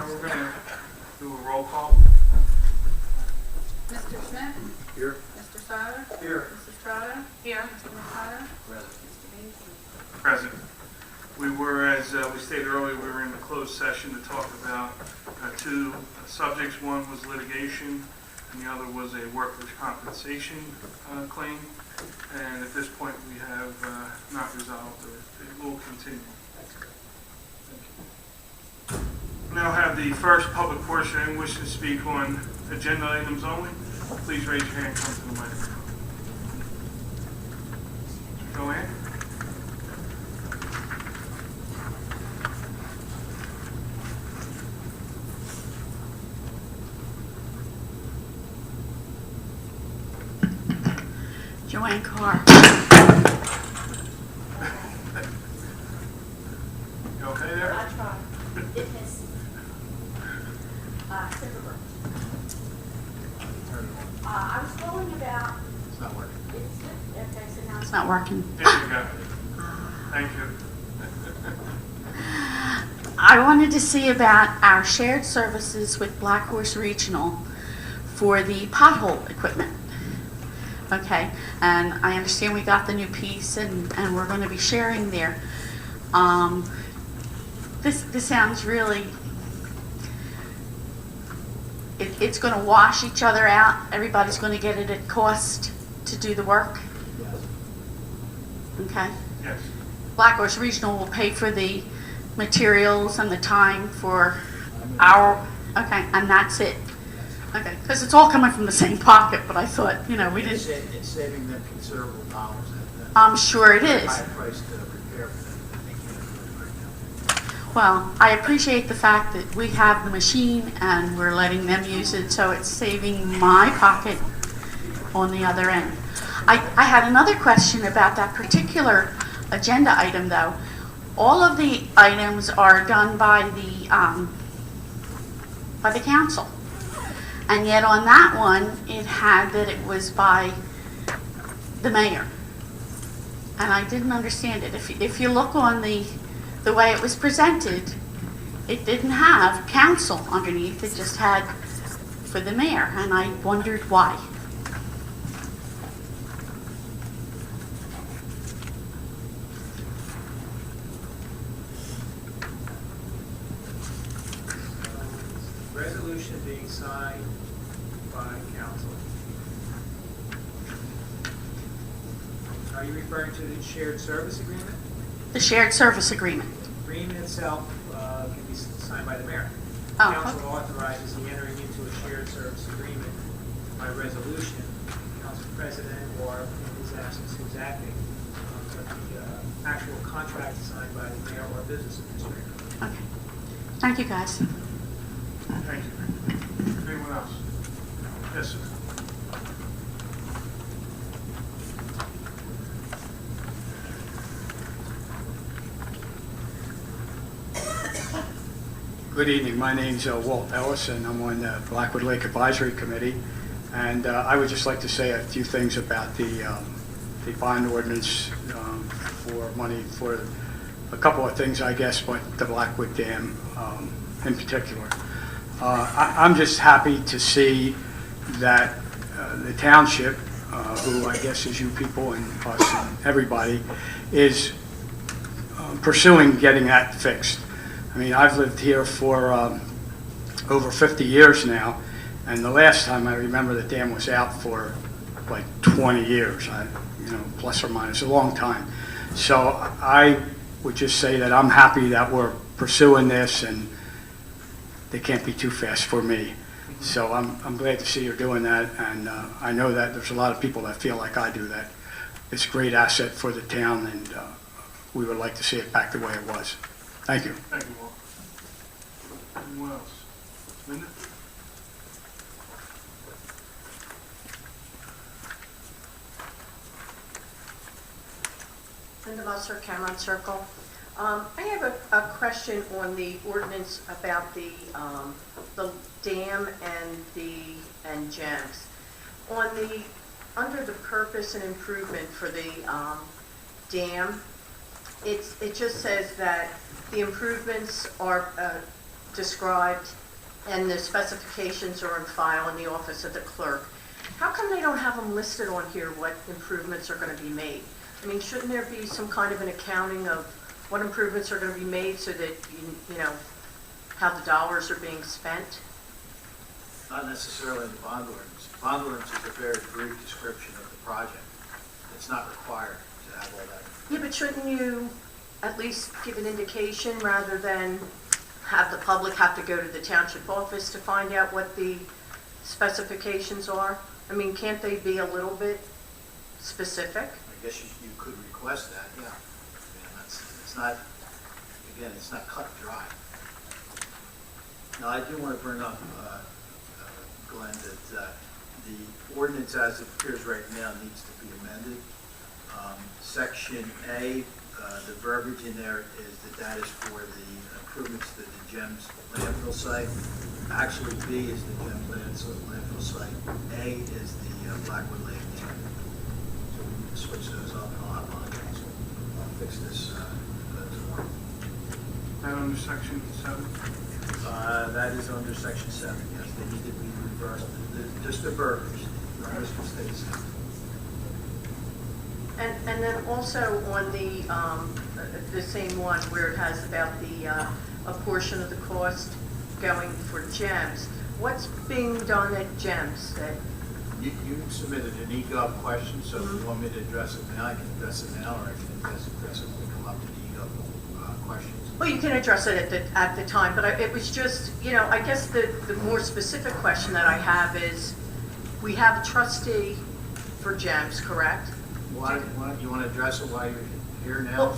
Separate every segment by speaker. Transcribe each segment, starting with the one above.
Speaker 1: we're going to do a roll call.
Speaker 2: Mr. Schmidt?
Speaker 3: Here.
Speaker 2: Mr. Seiler?
Speaker 3: Here.
Speaker 2: Mrs. Trotter? Here. Mr. Mercado?
Speaker 3: Present.
Speaker 2: Mr. Beatty?
Speaker 1: Present. We were, as we stated earlier, we were in the closed session to talk about two subjects. One was litigation, and the other was a workers' compensation claim. And at this point, we have not resolved it. It will continue. Thank you. We now have the first public portion. Anyone wish to speak on agenda items only, please raise your hand, come to the microphone. Joanne?
Speaker 4: Joanne Carr.
Speaker 1: You okay there?
Speaker 5: I tried. It has Timber. I was calling about.
Speaker 3: It's not working.
Speaker 5: Okay, so now
Speaker 4: It's not working.
Speaker 1: There you go. Thank you.
Speaker 4: I wanted to see about our shared services with Black Horse Regional for the pothole equipment. Okay, and I understand we got the new piece and we're going to be sharing there. This sounds really, it's going to wash each other out. Everybody's going to get it at cost to do the work.
Speaker 3: Yes.
Speaker 4: Okay.
Speaker 1: Yes.
Speaker 4: Black Horse Regional will pay for the materials and the time for our, okay, and that's it. Okay, because it's all coming from the same pocket, but I thought, we didn't.
Speaker 3: It's saving them considerable dollars.
Speaker 4: I'm sure it is.
Speaker 3: High price to repair for them that they can't afford right now.
Speaker 4: Well, I appreciate the fact that we have the machine and we're letting them use it, so it's saving my pocket on the other end. I had another question about that particular agenda item, though. All of the items are done by the council. And yet on that one, it had that it was by the mayor. And I didn't understand it. If you look on the way it was presented, it didn't have council underneath. It just had for the mayor. And I wondered why.
Speaker 6: Resolution being signed by council. Are you referring to the shared service agreement?
Speaker 4: The shared service agreement.
Speaker 6: The agreement itself can be signed by the mayor.
Speaker 4: Oh,
Speaker 6: Council
Speaker 4: okay.
Speaker 6: authorizes the entering into a shared service agreement by resolution, council president or in his absence who's acting. But the actual contract is signed by the mayor or business administrator.
Speaker 4: Okay. Thank you, guys.
Speaker 1: Thank you. Anyone else? Yes, sir.
Speaker 7: Good evening. My name's Walt Ellis, and I'm on the Blackwood Lake Advisory Committee. And I would just like to say a few things about the bond ordinance for money for a couple of things, I guess, but the Blackwood Dam in particular. I'm just happy to see that the township, who I guess is you people and us and everybody, is pursuing getting that fixed. I mean, I've lived here for over 50 years now, and the last time I remember the dam was out for like 20 years, plus or minus, a long time. So I would just say that I'm happy that we're pursuing this, and they can't be too fast for me. So I'm glad to see you're doing that, and I know that there's a lot of people that feel like I do, that it's a great asset for the town, and we would like to see it back the way it was. Thank you.
Speaker 1: Thank you, Walt. Anyone else? Linda?
Speaker 8: Linda Musser, Cameron Circle. I have a question on the ordinance about the dam and gems. Under the purpose and improvement for the dam, it just says that the improvements are described and the specifications are on file in the office of the clerk, how come they don't have them listed on here, what improvements are going to be made? I mean, shouldn't there be some kind of an accounting of what improvements are going to be made so that, you know, how the dollars are being spent?
Speaker 3: Not necessarily in the bond ordinance. Bond ordinance is a very brief description of the project. It's not required to have all that.
Speaker 8: Yeah, but shouldn't you at least give an indication rather than have the public have to go to the township office to find out what the specifications are? I mean, can't they be a little bit specific?
Speaker 3: I guess you could request that, yeah. I mean, it's not, again, it's not cut and dry. Now, I do want to bring up, Glenn, that the ordinance as it appears right now needs to be amended. Section A, the verbiage in there is that is for the improvements to the GEMS landfill site. Actually, B is the GEMS landfill site. A is the Blackwood Lake Dam. So we need to switch those up, and I'll have my counsel fix this tomorrow.
Speaker 1: That under section 7?
Speaker 3: That is under section 7, yes. They need to be reversed. Just the verbiage. The rest will stay the same.
Speaker 8: And then also on the same one where it has about a portion of the cost going for GEMS, what's being done at GEMS?
Speaker 3: You submitted an EGOV question, so if you want me to address it now, I can address it now, or I can address it when we come up to the EGOV questions.
Speaker 8: Well, you can address it at the time, but it was just, you know, I guess the more specific question that I have is, we have a trustee for GEMS, correct?
Speaker 3: Why you want to address it while you're here now?
Speaker 8: Well,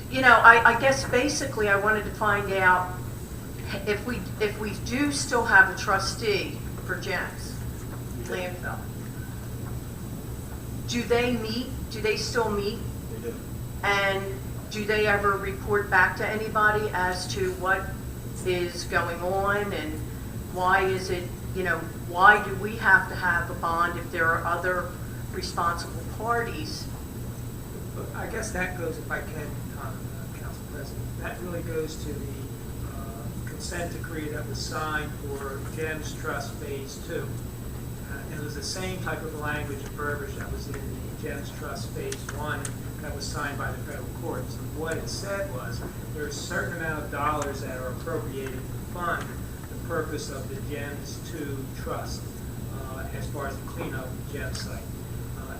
Speaker 8: you know, I guess basically I wanted to find out if we do still have a trustee for GEMS landfill. Do they meet? Do they still meet?
Speaker 3: They do.
Speaker 8: And do they ever report back to anybody as to what is going on and why is it, you know, why do we have to have a bond if there are other responsible parties?
Speaker 6: But I guess that goes, if I can, Council President, that really goes to the consent decree that was signed for GEMS Trust Phase 2. And it was the same type of language and verbiage that was in the GEMS Trust Phase 1 that was signed by the federal courts. And what it said was there's a certain amount of dollars that are appropriated to fund the purpose of the GEMS 2 trust as far as the cleanup of the GEMS site.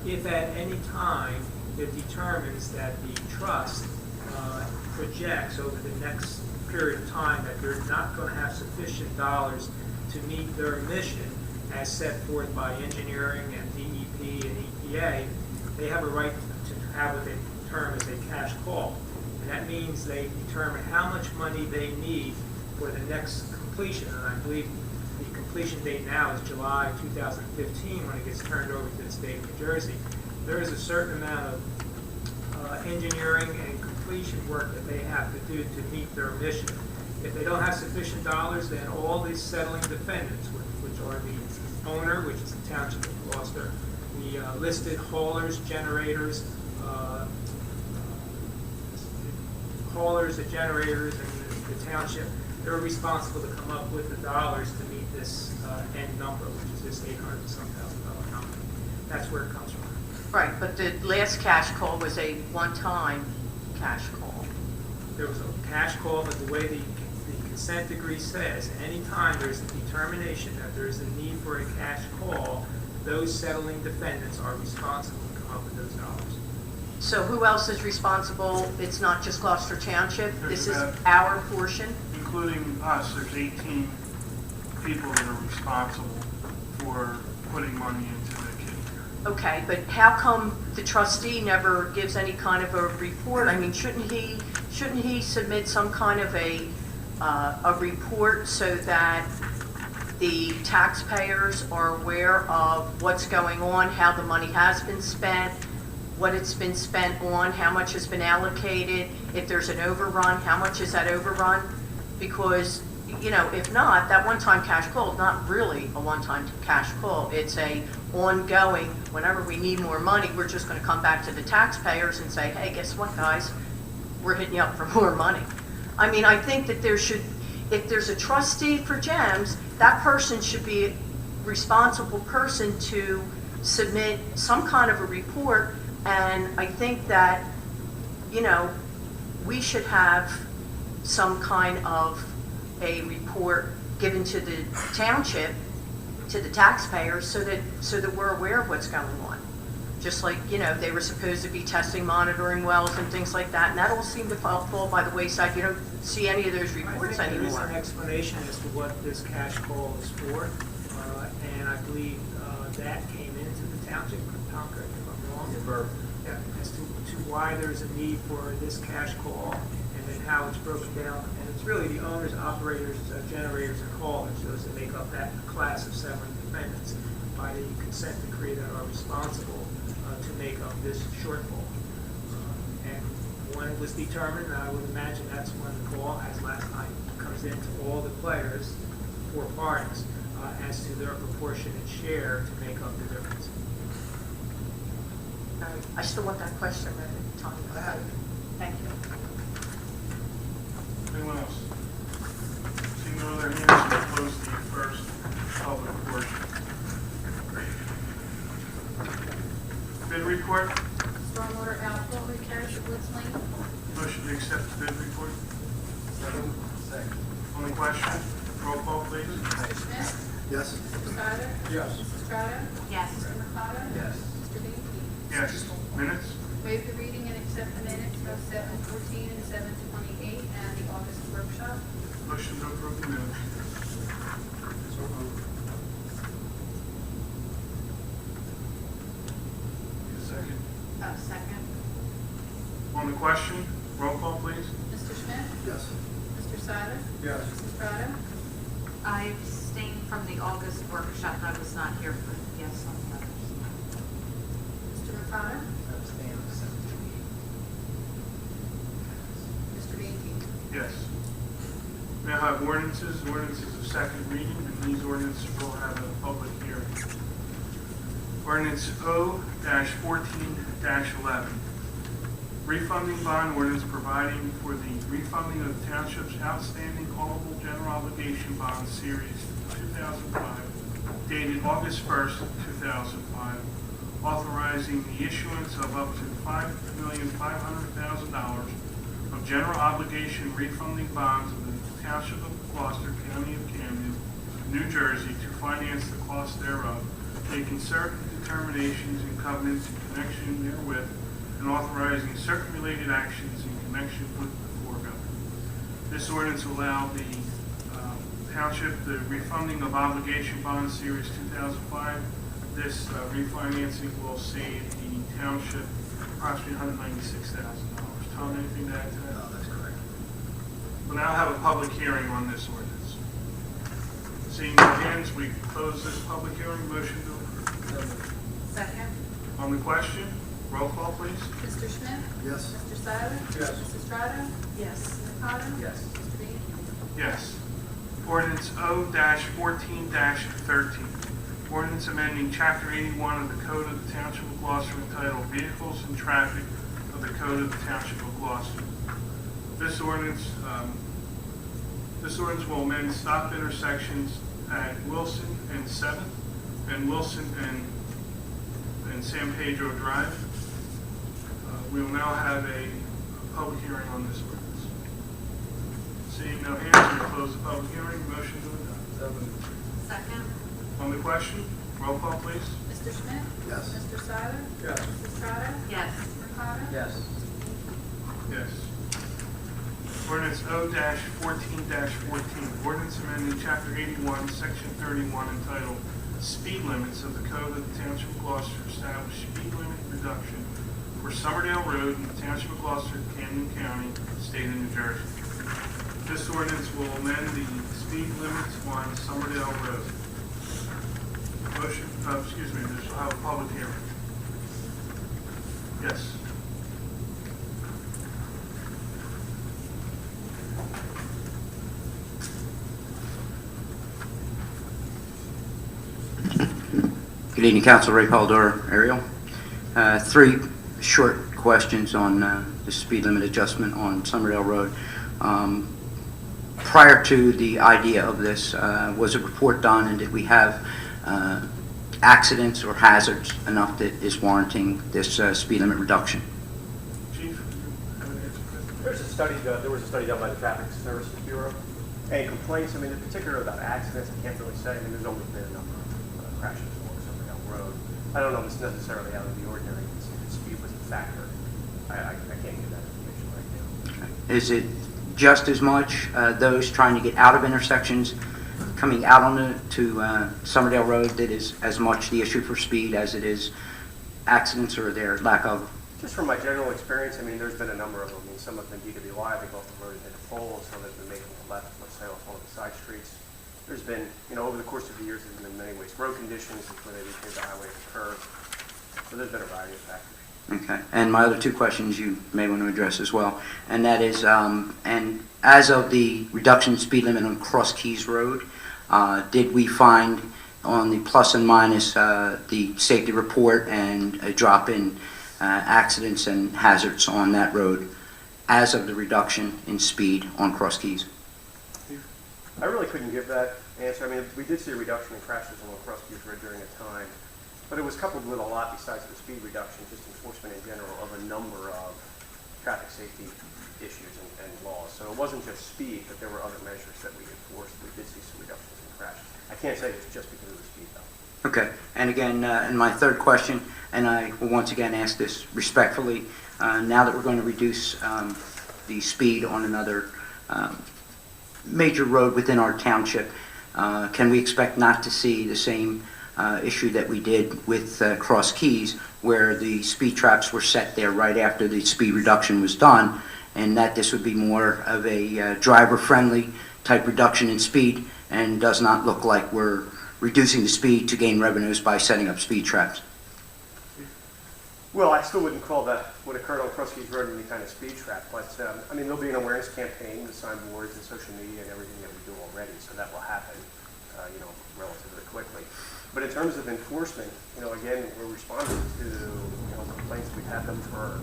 Speaker 6: If at any time it determines that the trust projects over the next period of time that they're not going to have sufficient dollars to meet their mission as set forth by engineering and DEP and EPA, they have a right to have what they term as a cash call. And that means they determine how much money they need for the next completion. And I believe the completion date now is July 2015 when it gets turned over to the state of New Jersey. There is a certain amount of engineering and completion work that they have to do to meet their mission. If they don't have sufficient dollars, then all these settling defendants, which are the owner, which is the Township of Gloucester, the listed haulers, generators, the generators, and the township, they're responsible to come up with the dollars to meet this end number, which is this $800,000 number. That's where it comes from.
Speaker 8: Right, but the last cash call was a one-time cash call.
Speaker 6: There was a cash call, but the way the consent decree says, anytime there's a determination that there is a need for a cash call, those settling defendants are responsible to come up with those dollars.
Speaker 8: So who else is responsible? It's not just Gloucester Township? This is
Speaker 1: There's
Speaker 8: our portion?
Speaker 1: Including us, there's 18 people that are responsible for putting money into the kitty here.
Speaker 8: Okay, but how come the trustee never gives any kind of a report? I mean, shouldn't he submit some kind of a report so that the taxpayers are aware of what's going on, how the money has been spent, what it's been spent on, how much has been allocated, if there's an overrun, how much is that overrun? Because, you know, if not, that one-time cash call is not really a one-time cash call. It's a ongoing, whenever we need more money, we're just going to come back to the taxpayers and say, hey, guess what, guys? We're hitting you up for more money. I mean, I think that there should, if there's a trustee for GEMS, that person should be a responsible person to submit some kind of a report, and I think that, you know, we should have some kind of a report given to the township, to the taxpayers, so that we're aware of what's going on. Just like, you know, they were supposed to be testing, monitoring wells and things like that, and that all seemed to fall by the wayside. You don't see any of those reports
Speaker 6: I think there is an
Speaker 8: anymore.
Speaker 6: explanation as to what this cash call is for, and I believe that came into the township, Tom, correct me if I'm wrong. Yeah, as to why there's a need for this cash call, and then how it's broken down. And it's really the owners, operators, generators, and callers, those that make up that class of 7 defendants, by the consent decree that are responsible to make up this shortfall. And when it was determined, I would imagine that's when the call, as last night, comes in to all the players, 4 parties, as to their proportionate share to make up the difference.
Speaker 8: I still want that question read, Tom. Thank you.
Speaker 1: Anyone else? Seeing no other hands, we'll close the first public portion. Bid report,
Speaker 2: Stormwater outflow repairs at Woods Lane.
Speaker 1: motion to accept the bid report. On the question, roll call please.
Speaker 2: Mr. Smith?
Speaker 3: Yes?
Speaker 2: Mr. Seiler?
Speaker 3: Yes.
Speaker 2: Mrs. Estrada?
Speaker 5: Yes.
Speaker 2: Mr. Mercado?
Speaker 3: Yes.
Speaker 2: Mr. Beatty?
Speaker 1: Yes. Minutes,
Speaker 2: Waive the reading and accept the minutes of 7:14 and 7:28 and the August workshop.
Speaker 1: motion to approve the minutes. Need a second.
Speaker 2: Second.
Speaker 1: On the question, roll call please.
Speaker 2: Mr. Smith?
Speaker 3: Yes.
Speaker 2: Mr. Seiler?
Speaker 3: Yes.
Speaker 2: Mrs. Estrada?
Speaker 9: I abstained from the August workshop. I was not here for yes on the others.
Speaker 2: Mr. Mercado?
Speaker 3: Abstain on 7:28.
Speaker 2: Mr. Beatty?
Speaker 1: Yes. We now have ordinances of second reading, and these ordinances will have a public hearing. Ordinance O-14-11. Refunding bond ordinance providing for the refunding of the township's outstanding callable general obligation bond series 2005, dated August 1st, 2005, authorizing the issuance of up to $5,500,000 of general obligation refunding bonds of the Township of Gloucester, County of Camden, New Jersey, to finance the cost thereof, making certain determinations and covenants in connection therewith, and authorizing certain related actions in connection with the foregoing. This ordinance will allow the township the refunding of obligation bond series 2005. This refinancing will save the township approximately $196,000. Tom, anything to add to that?
Speaker 3: No, that's correct.
Speaker 1: We'll now have a public hearing on this ordinance. Seeing no hands, we close this public hearing. Motion to approve.
Speaker 9: Second?
Speaker 1: On the question, roll call please.
Speaker 2: Mr. Smith?
Speaker 3: Yes.
Speaker 2: Mr. Seiler?
Speaker 3: Yes.
Speaker 2: Mrs. Estrada?
Speaker 8: Yes.
Speaker 2: Mr. Mercado?
Speaker 3: Yes.
Speaker 2: Mr. Beatty?
Speaker 1: Yes. Ordinance O-14-13. Ordinance amending Chapter 81 of the Code of the Township of Gloucester entitled Vehicles and Traffic of the Code of the Township of Gloucester. This ordinance will amend stopped intersections at Wilson and 7th, and Wilson and San Pedro Drive. We will now have a public hearing on this ordinance. Seeing no hands, we close the public hearing. Motion to adopt.
Speaker 9: Second?
Speaker 1: On the question, roll call please.
Speaker 2: Mr. Smith?
Speaker 3: Yes.
Speaker 2: Mr. Seiler?
Speaker 3: Yes.
Speaker 2: Mrs. Estrada?
Speaker 9: Yes.
Speaker 2: Mr. Mercado?
Speaker 3: Yes.
Speaker 1: Yes. Ordinance O-14-14. Ordinance amending Chapter 81, Section 31 entitled Speed Limits of the Code of the Township of Gloucester, establish speed limit reduction for Summerdale Road in the Township of Gloucester, Camden County, State of New Jersey. This ordinance will amend the speed limits on Summerdale Road. Motion, this will have a public hearing. Yes.
Speaker 10: Good evening, Council. Ray Paldor, Ariel. 3 short questions on the speed limit adjustment on Summerdale Road. prior to the idea of this, was a report done, and did we have accidents or hazards enough that is warranting this speed limit reduction?
Speaker 1: Chief, you have an answer for that?
Speaker 11: There was a study done by the Traffic Services Bureau. And complaints, I mean, in particular about accidents, I can't really say. I mean, there's always been a number of crashes along Silverdale Road. I don't know if it's necessarily out of the ordinary. Speed was a factor. I can't give that information right now.
Speaker 10: Is it just as much those trying to get out of intersections, coming out to Somerdale Road, that is as much the issue for speed as it is accidents or their lack of?
Speaker 11: Just from my general experience, I mean, there's been a number of them. I mean, some have been DWI, they go off the road and hit a pole, some have been making a left, let's say, off one of the side streets. There's been, over the course of the years, there's been in many ways road conditions where they repaired the highway at the curve. So there's been a variety of factors.
Speaker 10: Okay. And my other two questions you may want to address as well, and that is, and as of the reduction in speed limit on Cross Keys Road, did we find on the plus and minus the safety report and a drop in accidents and hazards on that road as of the reduction in speed on Cross Keys?
Speaker 11: I really couldn't give that answer. I mean, we did see a reduction in crashes along Cross Keys Road during a time, but it was coupled with a lot besides the speed reduction, just enforcement in general of a number of traffic safety issues and laws. So it wasn't just speed, but there were other measures that we enforced. We did see some reductions in crashes. I can't say it's just because of the speed, though.
Speaker 10: Okay. And again, in my third question, and I will once again ask this respectfully, now that we're going to reduce the speed on another major road within our township, can we expect not to see the same issue that we did with Cross Keys, where the speed traps were set there right after the speed reduction was done, and that this would be more of a driver-friendly type reduction in speed and does not look like we're reducing the speed to gain revenues by setting up speed traps?
Speaker 11: Well, I still wouldn't call that what occurred on Cross Keys Road any kind of speed trap, but I mean, there'll be an awareness campaign, the signboards and social media and everything that we do already, so that will happen, relatively quickly. But in terms of enforcement, again, we're responding to, complaints. We've had them for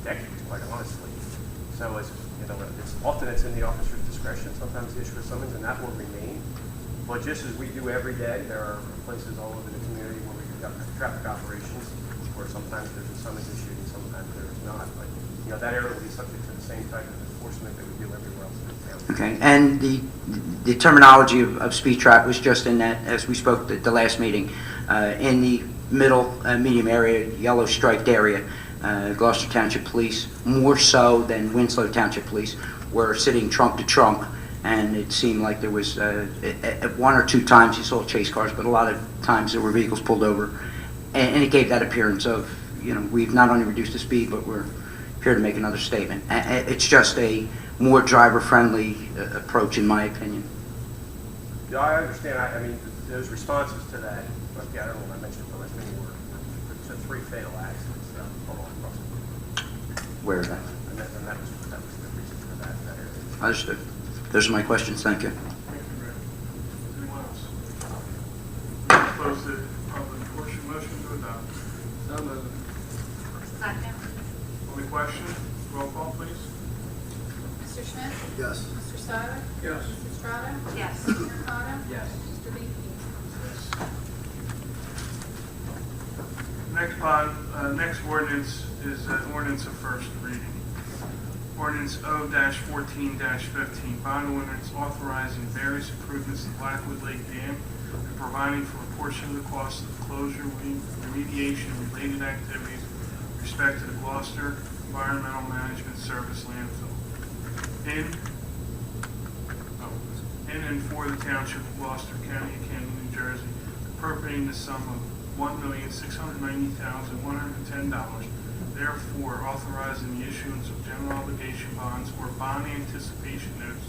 Speaker 11: decades, quite honestly. So it's in the officer's discretion sometimes to issue a summons, and that will remain. But just as we do every day, there are places all over the community where we conduct traffic operations, where sometimes there's a summons issued and sometimes there is not. But that area will be subject to the same type of enforcement that we do everywhere else in the town.
Speaker 10: Okay, and the terminology of speed trap was just in that, as we spoke at the last meeting, in the middle, medium area, yellow striped area, Gloucester Township Police, more so than Winslow Township Police, were sitting trunk to trunk, and it seemed like there was, at one or two times you saw chase cars, but a lot of times there were vehicles pulled over, and it gave that appearance of, we've not only reduced the speed, but we're here to make another statement. It's just a more driver-friendly approach, in my opinion.
Speaker 11: Yeah, I understand. I mean, those responses to that, I don't know if I mentioned it the last meeting, were to 3 fatal accidents along Cross Keys.
Speaker 10: Where is that?
Speaker 11: And that was the reason for that area.
Speaker 10: Understood. Those are my questions. Thank you.
Speaker 1: Thank you, Rick. Anyone else? Close the public portion. Motion to adopt.
Speaker 3: So moved.
Speaker 9: Second.
Speaker 1: On the question, roll call, please.
Speaker 2: Mr. Schmidt?
Speaker 3: Yes.
Speaker 2: Mr. Steiler?
Speaker 1: Yes.
Speaker 2: Mrs. Estrada?
Speaker 9: Yes.
Speaker 2: Mr. Mercado?
Speaker 3: Yes.
Speaker 2: Mr. Beatty?
Speaker 1: Next ordinance is an ordinance of first reading. Ordinance O-14-15, bond ordinance authorizing various improvements to Blackwood Lake Dam and providing for a portion of the cost of closure, remediation, and related activities with respect to the Gloucester Environmental Management Service landfill. In and for the Township of Gloucester County, Camden, New Jersey, appropriating the sum of $1,690,110. Therefore, authorizing the issuance of general obligation bonds or bond anticipation notes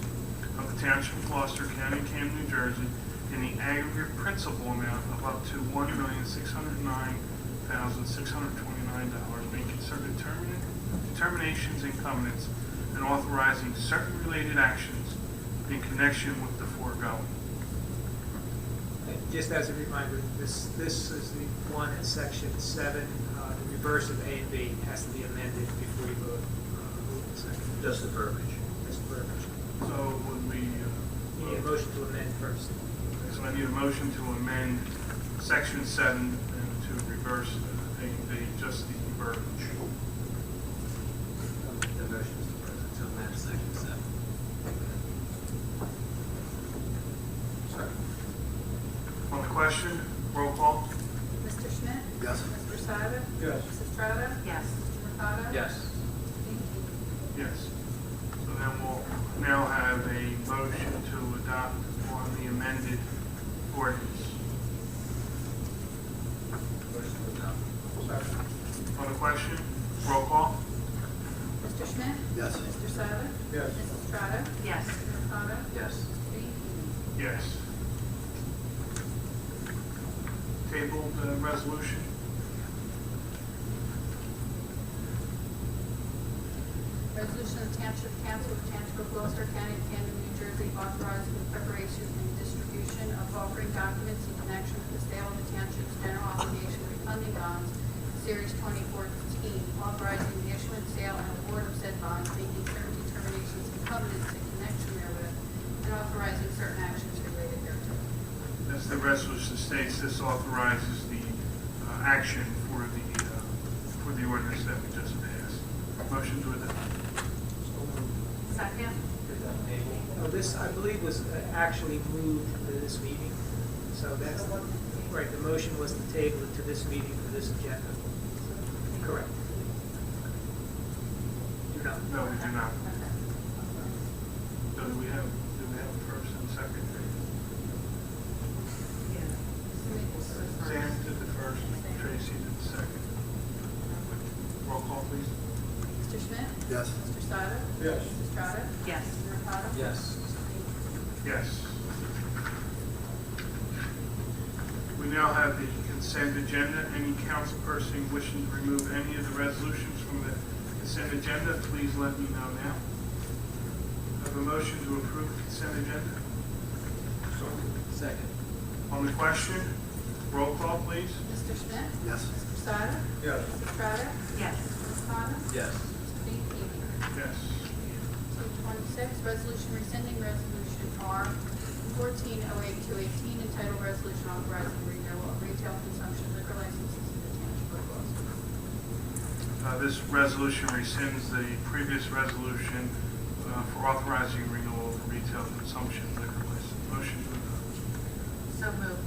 Speaker 1: of the Township of Gloucester County, Camden, New Jersey, in the aggregate principal amount of up to $1,609,629, making certain determinations and covenants, and authorizing certain related actions in connection with the foregoing.
Speaker 6: And just as a reminder, this is the one in section 7, the reverse of A and B has to be amended before you vote. Move in second.
Speaker 3: Just the verbiage.
Speaker 6: Just the verbiage.
Speaker 1: So would we
Speaker 6: first.
Speaker 1: So I need a motion to amend section 7 and to reverse just the verbiage.
Speaker 3: The motion, Mr. President, to amend section 7.
Speaker 1: On the question, roll call.
Speaker 2: Mr. Schmidt?
Speaker 3: Yes.
Speaker 2: Mr. Syler?
Speaker 6: Yes.
Speaker 2: Mrs. Estrada?
Speaker 9: Yes.
Speaker 2: Mr. Mercado?
Speaker 3: Yes.
Speaker 1: Yes. So then we'll now have a motion to adopt on the amended ordinance. On the question, roll call.
Speaker 2: Mr. Schmidt?
Speaker 3: Yes.
Speaker 2: Mr. Syler?
Speaker 6: Yes.
Speaker 2: Mrs. Estrada?
Speaker 9: Yes.
Speaker 2: Mr. Mercado?
Speaker 3: Yes.
Speaker 2: Mr. Dean?
Speaker 1: Yes. Tabled resolution.
Speaker 2: Resolution of Township Council of Township of Gloucester County, Camden, New Jersey, authorizing the preparation and distribution of offering documents in connection with the sale of the township's general obligation refunding bonds, Series 2014, authorizing the issuance, sale, and award of said bonds, making certain determinations and covenants in connection therewith, and authorizing certain actions related thereto.
Speaker 1: As the resolution states, this authorizes the action for the ordinance that we just passed. Motion to adopt.
Speaker 9: Second?
Speaker 6: This, I believe, was actually moved to this meeting, so that's, right, the motion was to table it to this meeting for this agenda. Correct. Do not.
Speaker 1: No, we do not. So do we have a first and second? Sam did the first, Tracy did the second. Roll call, please.
Speaker 2: Mr. Schmidt?
Speaker 3: Yes.
Speaker 2: Mr. Syler?
Speaker 6: Yes.
Speaker 2: Mrs. Estrada?
Speaker 9: Yes.
Speaker 2: Mr. Mercado?
Speaker 3: Yes.
Speaker 1: Yes. We now have the consent agenda. Any council person wishing to remove any of the resolutions from the consent agenda, please let me know now. I have a motion to approve the consent agenda.
Speaker 3: Second.
Speaker 1: On the question, roll call, please.
Speaker 2: Mr. Schmidt?
Speaker 3: Yes.
Speaker 2: Mr. Syler?
Speaker 6: Yes.
Speaker 2: Mrs. Estrada?
Speaker 9: Yes.
Speaker 2: Mr. Mercado?
Speaker 3: Yes.
Speaker 2: Mr. Dean?
Speaker 1: Yes.
Speaker 2: 226, resolution rescinding resolution R 1408-218, entitled Resolution Authorizing Renewal of Retail Consumption Liquor Licenses in the Township of Gloucester.
Speaker 1: This resolution rescinds the previous resolution for authorizing renewal of retail consumption liquor license. Motion to adopt.
Speaker 9: So moved.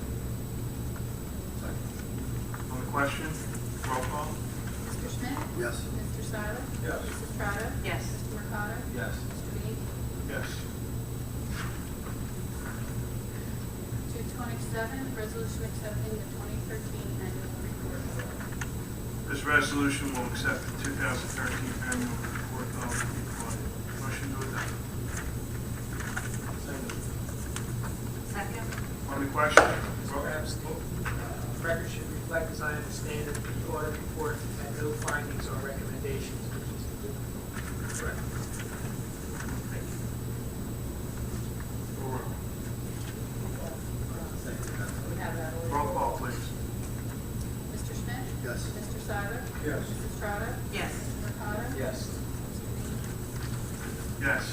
Speaker 1: On the question, roll call.
Speaker 2: Mr. Schmidt?
Speaker 3: Yes.
Speaker 2: Mr. Syler?
Speaker 6: Yes.
Speaker 2: Mrs. Estrada?
Speaker 9: Yes.
Speaker 2: Mr. Mercado?
Speaker 3: Yes.
Speaker 2: Mr. Dean?
Speaker 1: Yes.
Speaker 2: 227, resolution accepting the 2013 annual report.
Speaker 1: This resolution will accept the 2013 annual report of the employee. Motion to adopt.
Speaker 9: Second?
Speaker 1: On the question, roll.
Speaker 6: Perhaps the record should reflect, as I understand it, the audit report had no findings or recommendations, which is correct.
Speaker 2: We have that order.
Speaker 1: Roll call, please.
Speaker 2: Mr. Schmidt?
Speaker 3: Yes.
Speaker 2: Mr. Syler?
Speaker 6: Yes.
Speaker 2: Mrs. Estrada?
Speaker 9: Yes.
Speaker 2: Mr. Mercado?
Speaker 3: Yes.
Speaker 2: Mr. Dean?
Speaker 1: Yes.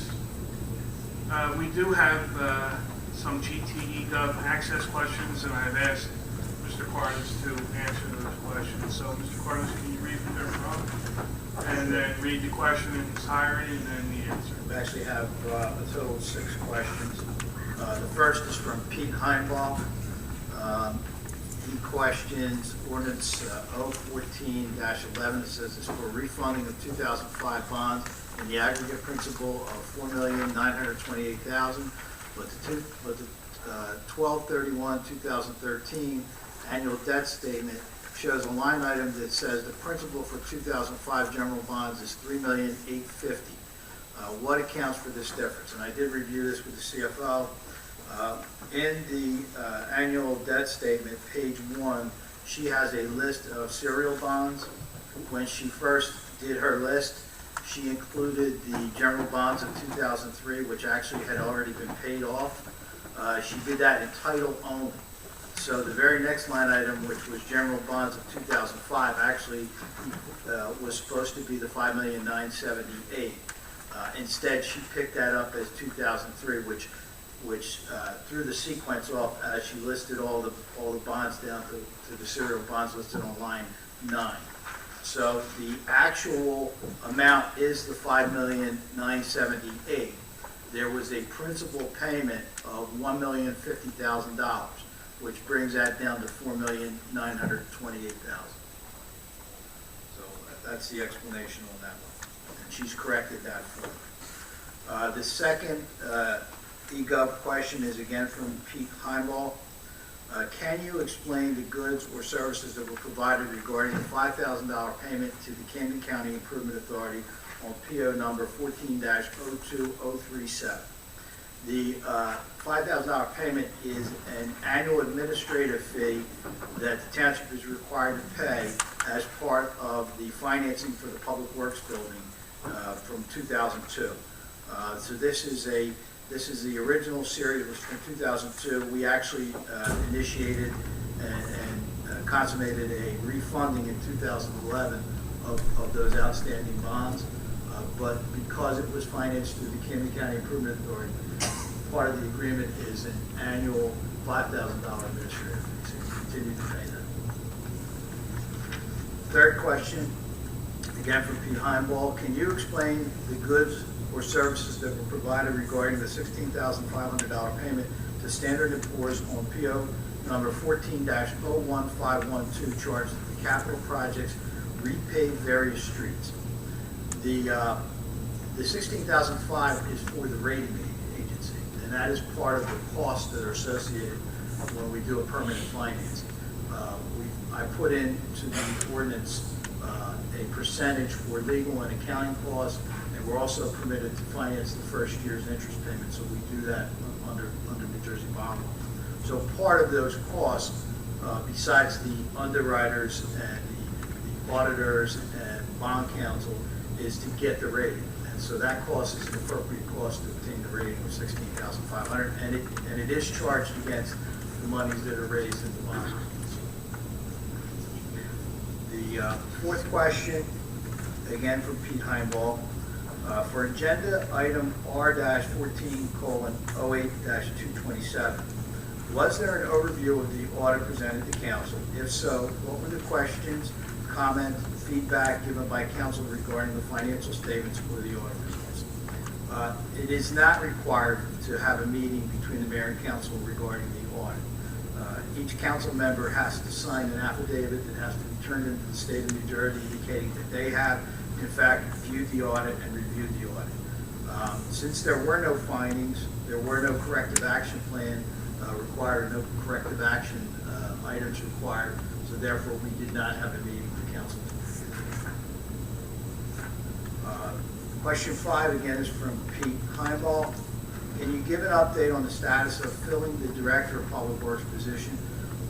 Speaker 1: We do have some GTE Gov access questions, and I've asked Mr. Carlos to answer those questions. So, Mr. Carlos, can you read what they're from? And then read the question in its entirety, and then the answer.
Speaker 12: We actually have a total of 6 questions. The first is from Pete Heinbach. He questions ordinance 014-11. It says it's for refunding of 2005 bonds in the aggregate principal of $4,928,000, but the 12/31/2013 annual debt statement shows a line item that says the principal for 2005 general bonds is $3,850,000. What accounts for this difference? And I did review this with the CFO. In the annual debt statement, page 1, she has a list of serial bonds. When she first did her list, she included the general bonds of 2003, which actually had already been paid off. She did that in title only. So the very next line item, which was general bonds of 2005, actually was supposed to be the $5,978,000. Instead, she picked that up as 2003, which which threw the sequence off as she listed all the bonds down to the serial bonds listed on line 9. So the actual amount is the $5,978,000. There was a principal payment of $1,050,000, which brings that down to $4,928,000. So that's the explanation on that one. And she's corrected that for me. The second eGov question is again from Pete Heimball. Can you explain the goods or services that were provided regarding the $5,000 payment to the Camden County Improvement Authority on PO number 14-02037? The $5,000 payment is an annual administrative fee that the township is required to pay as part of the financing for the Public Works building from 2002. So this is the original series. It was from 2002. We actually initiated and consummated a refunding in 2011 of those outstanding bonds. But because it was financed through the Camden County Improvement Authority, part of the agreement is an annual $5,000 administrative fee. So we continue to pay that. Third question, again from Pete Heimball. Can you explain the goods or services that were provided regarding the $16,500 payment to Standard & Poor's on PO number 14-01512 charged to the capital projects repave various streets? The $16,500 is for the rating agency, and that is part of the costs that are associated when we do a permanent financing. I put into the ordinance a percentage for legal and accounting costs, and we're also permitted to finance the first year's interest payment, so we do that under New Jersey bond law. So part of those costs, besides the underwriters and the auditors and bond counsel, is to get the rating. And so that cost is an appropriate cost to obtain the rating of $16,500, and it is charged against the monies that are raised in the bond. The fourth question, again from Pete Heimball. For agenda item R-14:08-227, was there an overview of the audit presented to council? If so, what were the questions, comments, feedback given by council regarding the financial statements or the audit results? It is not required to have a meeting between the mayor and council regarding the audit. Each council member has to sign an affidavit that has to be turned into the state of New Jersey indicating that they have, in fact, viewed the audit and reviewed the audit. Since there were no findings, there were no corrective action plan required, no corrective action items required, so therefore we did not have a meeting with the council. Question 5 again is from Pete Heimball. Can you give an update on the status of filling the Director of Public Works position?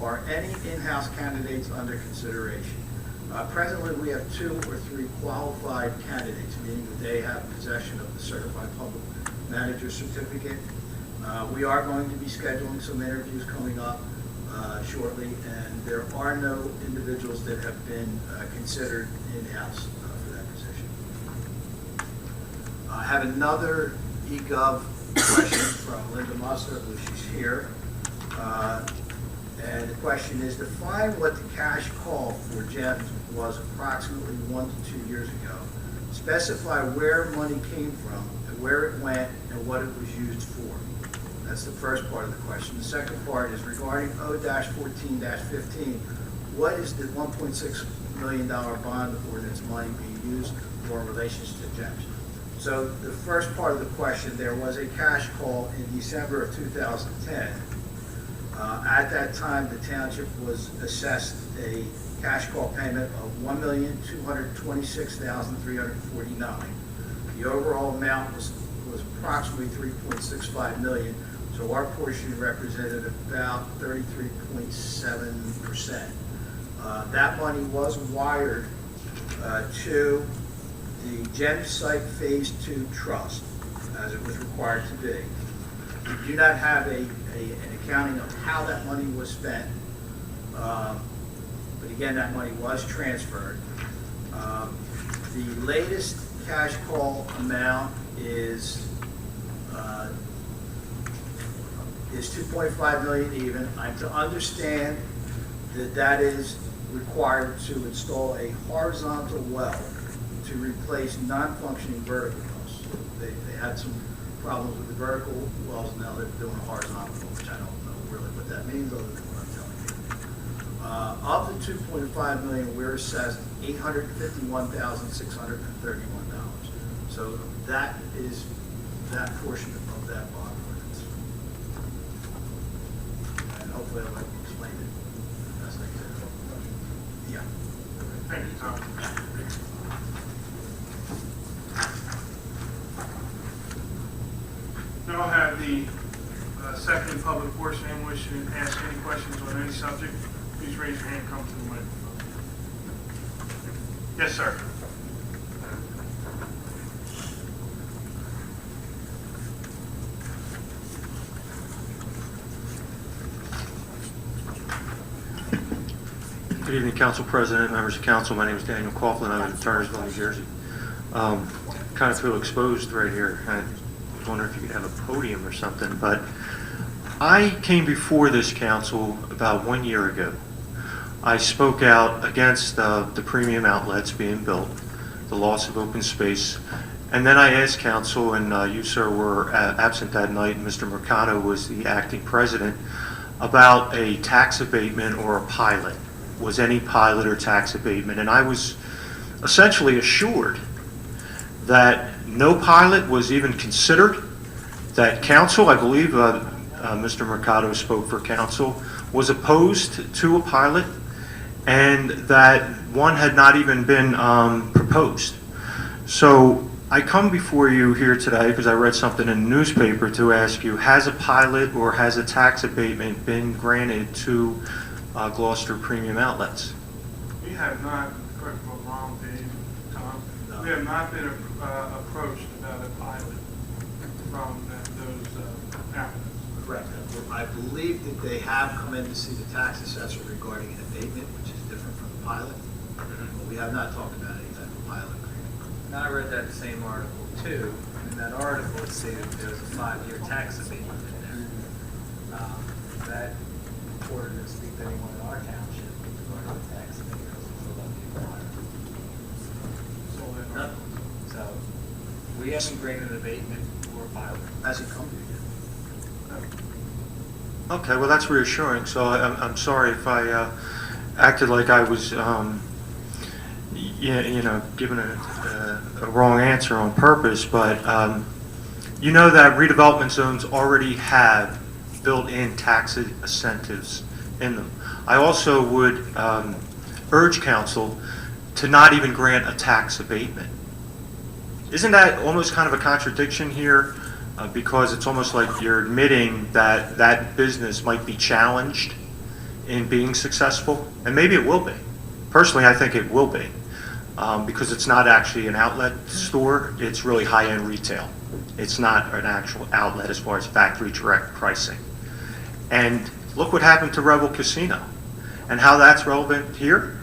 Speaker 12: Are any in-house candidates under consideration? Presently, we have 2 or 3 qualified candidates, meaning that they have possession of the Certified Public Manager Certificate. We are going to be scheduling some interviews coming up shortly, and there are no individuals that have been considered in-house for that position. I have another eGov question from Linda Musser, I believe she's here. And the question is, define what the cash call for GEMS was approximately 1 to 2 years ago. Specify where money came from, and where it went, and what it was used for. That's the first part of the question. The second part is regarding O-14-15. What is the $1.6 million bond ordinance money being used for in relation to GEMS? So the first part of the question, there was a cash call in December of 2010. At that time, the township was assessed a cash call payment of $1,226,349. The overall amount was approximately $3.65 million, so our portion represented about 33.7%. That money was wired to the GEMS Site Phase 2 Trust, as it was required to be. We do not have an accounting of how that money was spent, but again, that money was transferred. The latest cash call amount is is 2.5 million even. I'm to understand that that is required to install a horizontal well to replace non-functioning vertical wells. They had some problems with the vertical wells, now they're doing a horizontal well, which I don't know really what that means, other than what I'm telling you. Of the 2.5 million, we're assessed $851,631. So that is that portion of that bond ordinance. And hopefully I'll explain it as I can. Yeah.
Speaker 1: Thank you, Tom. Now I'll have the second public portion in which to ask any questions on any subject. Please raise your hand, come to the microphone. Yes, sir.
Speaker 13: Good evening, Council President, members of council. My name is Daniel Coughlin. I live in Turnersville, New Jersey. Kind of feel exposed right here. I was wondering if you could have a podium or something, but I came before this council about 1 year ago. I spoke out against the premium outlets being built, the loss of open space, and then I asked council, and you, sir, were absent that night, and Mr. Mercado was the acting president, about a tax abatement or a pilot. Was any pilot or tax abatement? And I was essentially assured that no pilot was even considered, that council, I believe Mr. Mercado spoke for council, was opposed to a pilot, and that one had not even been proposed. So I come before you here today because I read something in the newspaper to ask you, has a pilot or has a tax abatement been granted to Gloucester Premium Outlets?
Speaker 1: We have not, correct me if I'm wrong, Dave, Tom, we have not been approached about a pilot from those outlets.
Speaker 12: Correct. I believe that they have come in to see the tax assessor regarding an abatement, which is different from the pilot. But we have not talked about any type of pilot agreement.
Speaker 14: And I read that same article too. In that article, it stated there was a 5-year tax abatement in there. That ordinance speak to anyone in our township regarding the tax abatement, so that'd be required.
Speaker 1: So
Speaker 14: So we haven't granted an abatement or a pilot.
Speaker 12: Has it come to you
Speaker 13: Okay, well, that's reassuring. So I'm sorry if I acted like I was, giving a wrong answer on purpose, but you know that redevelopment zones already have built-in tax incentives in them. I also would urge council to not even grant a tax abatement. Isn't that almost kind of a contradiction here? Because it's almost like you're admitting that that business might be challenged in being successful, and maybe it will be. Personally, I think it will be, because it's not actually an outlet store, it's really high-end retail. It's not an actual outlet as far as factory direct pricing. And look what happened to Rebel Casino. And how that's relevant here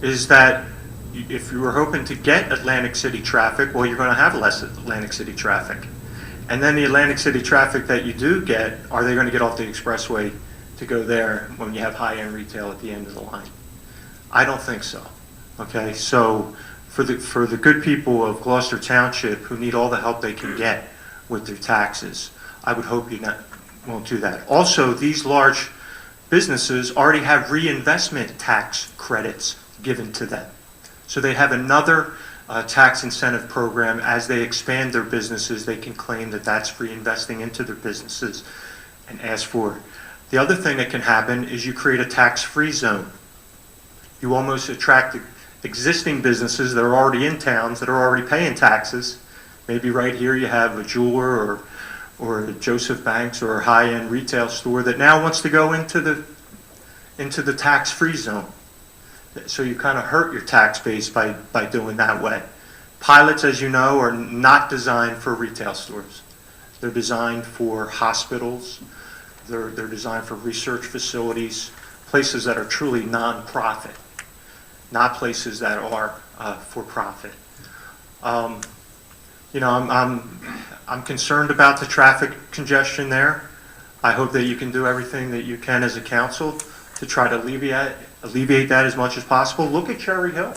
Speaker 13: is that if you were hoping to get Atlantic City traffic, well, you're going to have less Atlantic City traffic. And then the Atlantic City traffic that you do get, are they going to get off the expressway to go there when you have high-end retail at the end of the line? I don't think so. Okay, so for the good people of Gloucester Township who need all the help they can get with their taxes, I would hope you won't do that. Also, these large businesses already have reinvestment tax credits given to them. So they have another tax incentive program. As they expand their businesses, they can claim that that's reinvesting into their businesses and ask for it. The other thing that can happen is you create a tax-free zone. You almost attract the existing businesses that are already in towns that are already paying taxes. Maybe right here you have a jeweler or a Joseph Banks or a high-end retail store that now wants to go into the tax-free zone. So you kind of hurt your tax base by doing that way. Pilots, as you know, are not designed for retail stores. They're designed for hospitals. They're designed for research facilities, places that are truly non-profit, not places that are for profit. I'm concerned about the traffic congestion there. I hope that you can do everything that you can as a council to try to alleviate that as much as possible. Look at Cherry Hill.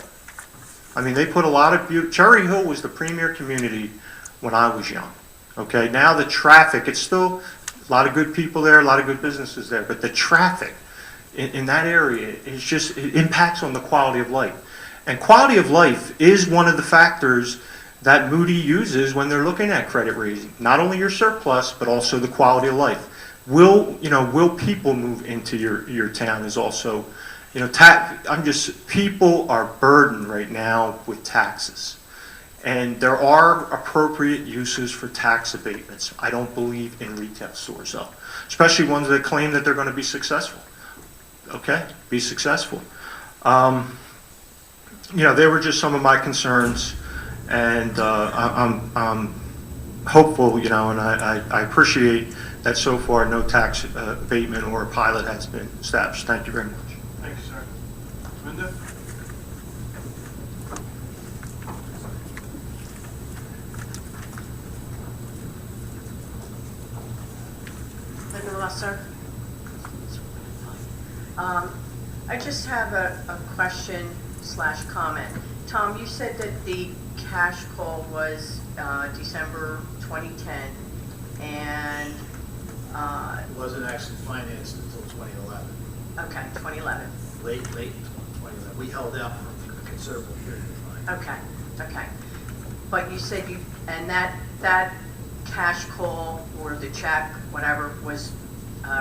Speaker 13: I mean, they put a lot of Cherry Hill was the premier community when I was young. Okay, now the traffic, it's still a lot of good people there, a lot of good businesses there, but the traffic in that area is just, it impacts on the quality of life. And quality of life is one of the factors that Moody uses when they're looking at credit rating. Not only your surplus, but also the quality of life. Will people move into your town is also, people are burdened right now with taxes. And there are appropriate uses for tax abatements. I don't believe in retail stores, though, especially ones that claim that they're going to be successful. Okay, be successful. They were just some of my concerns, and I'm hopeful, and I appreciate that so far no tax abatement or a pilot has been established. Thank you very much.
Speaker 1: Thank you, sir. Linda?
Speaker 8: Linda Lusser. I just have a question / comment. Tom, you said that the cash call was December 2010, and
Speaker 12: It wasn't actually financed until 2011,
Speaker 8: okay, 2011.
Speaker 12: late in 2011. We held out for a considerable period of time.
Speaker 8: Okay. But you said and that cash call or the check, whatever, was